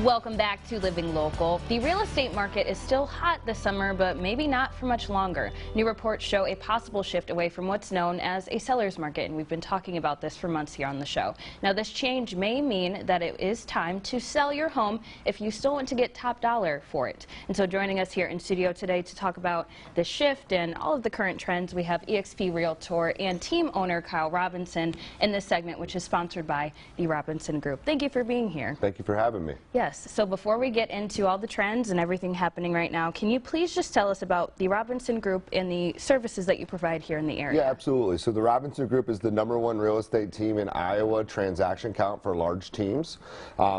Welcome back to Living Local. The real estate market is still hot this summer, but maybe not for much longer. New reports show a possible shift away from what's known as a seller's market, and we've been talking about this for months here on the show. Now, this change may mean that it is time to sell your home if you still want to get top dollar for it. And so joining us here in studio today to talk about the shift and all of the current trends, we have eXp Realtor and team owner Kyle Robinson in this segment, which is sponsored by the Robinson Group. Thank you for being here. Thank you for having me. Yes, so before we get into all the trends and everything happening right now, can you please just tell us about the Robinson Group and the services that you provide here in the area? Yeah, absolutely. So the Robinson Group is the #1 real estate team in Iowa transaction count for large teams.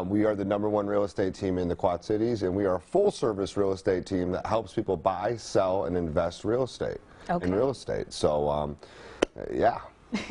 We are the #1 real estate team in the Quad Cities, and we are a full service real estate team that helps people buy, sell, and invest in real estate. So, yeah.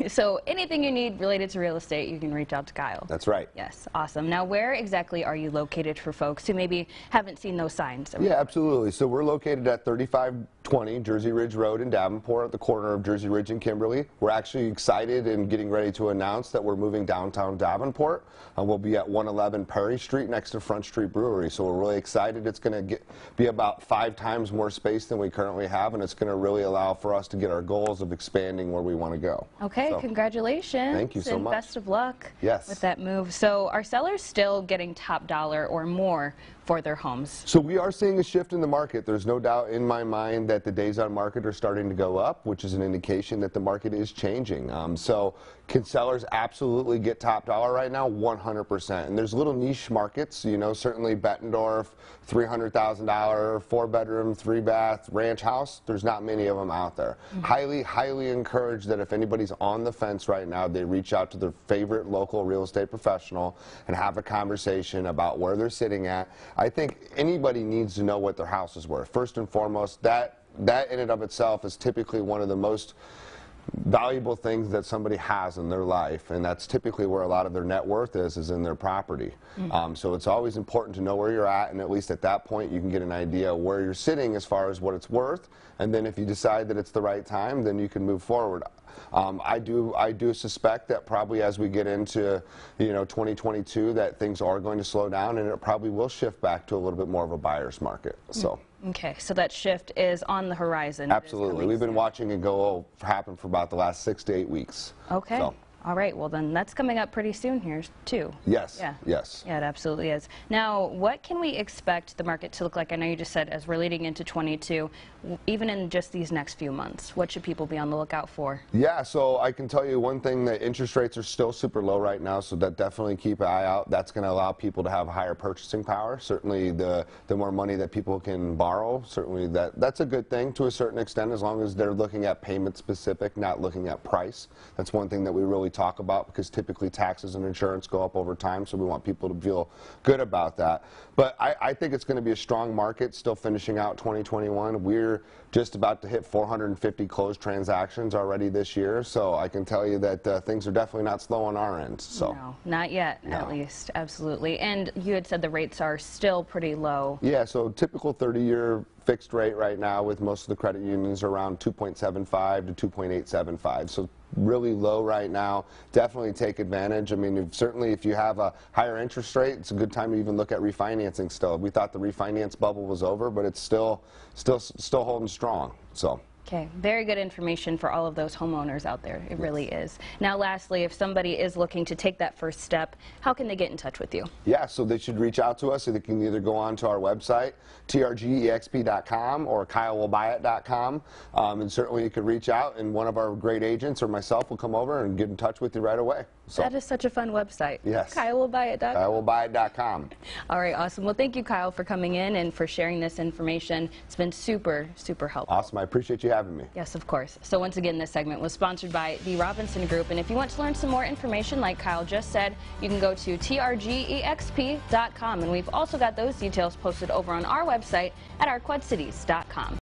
So anything you need related to real estate, you can reach out to Kyle. That's right. Yes, awesome. Now, where exactly are you located for folks who maybe haven't seen those signs? Yeah, absolutely. So we're located at 3520 Jersey Ridge Road in Davenport at the corner of Jersey Ridge and Kimberly. We're actually excited and getting ready to announce that we're moving downtown Davenport. We'll be at 111 Perry Street next to Front Street Brewery. So we're really excited. It's going to be about 5 times more space than we currently have, and it's going to really allow for us to get our goals of expanding where we want to go. Okay, so, congratulations. Thank you so much. And best of luck with that move. So are sellers still getting top dollar or more for their homes? So we are seeing a shift in the market. There's no doubt in my mind that the days on market are starting to go up, which is an indication that the market is changing. So can sellers absolutely get top dollar right now? 100%. And there's little niche markets, you know, certainly Bettendorf, $300,000, 4-bedroom, 3-bath ranch house. There's not many of them out there. Highly encourage that if anybody's on the fence right now, they reach out to their favorite local real estate professional and have a conversation about where they're sitting at. I think anybody needs to know what their house is worth. First and foremost, that in and of itself is typically one of the most valuable things that somebody has in their life, and that's typically where a lot of their net worth is in their property. So it's always important to know where you're at, and at least at that point you can get an idea where you're sitting as far as what it's worth, and then if you decide that it's the right time, then you can move forward. I do suspect that probably as we get into 2022 that things are going to slow down, and it probably will shift back to a little bit more of a buyer's market. So. Okay, so that shift is on the horizon. Absolutely. We've been watching it happen for about the last 6 to 8 weeks. Okay. So. All right, well then that's coming up pretty soon here too. Yes. Yeah. Yes. Yeah, it absolutely is. Now, what can we expect the market to look like? I know you just said as we're leading into 22, even in just these next few months, what should people be on the lookout for? Yeah, so I can tell you one thing, that interest rates are still super low right now, so that definitely keep an eye out. That's going to allow people to have higher purchasing power. Certainly the more money that people can borrow, certainly that's a good thing to a certain extent, as long as they're looking at payment specific, not looking at price. That's one thing that we really talk about, because typically taxes and insurance go up over time, so we want people to feel good about that. But I think it's going to be a strong market still finishing out 2021. We're just about to hit 450 closed transactions already this year, so I can tell you that things are definitely not slow on our end. So. No, not yet, at least. Absolutely. And you had said the rates are still pretty low. Yeah, so typical 30-year fixed rate right now with most of the credit unions are around 2.75 to 2.875. So really low right now. Definitely take advantage. I mean, certainly if you have a higher interest rate, it's a good time to even look at refinancing still. We thought the refinance bubble was over, but it's still holding strong. So. Okay, very good information for all of those homeowners out there. It really is. Now, lastly, if somebody is looking to take that first step, how can they get in touch with you? Yeah, so they should reach out to us. So they can either go on to our website, trgexp.com, or kylewillbuyit.com, and certainly you could reach out, and one of our great agents or myself will come over and get in touch with you right away. So. That is such a fun website. Yes. kylewillbuyit.com. kylewillbuyit.com. All right, awesome. Well, thank you, Kyle, for coming in and for sharing this information. It's been super, super helpful. Awesome. I appreciate you having me. Yes, of course. So once again, this segment was sponsored by the Robinson Group, and if you want to learn some more information, like Kyle just said, you can go to trgexp.com, and we've also got those details posted over on our website at ourquadcities.com.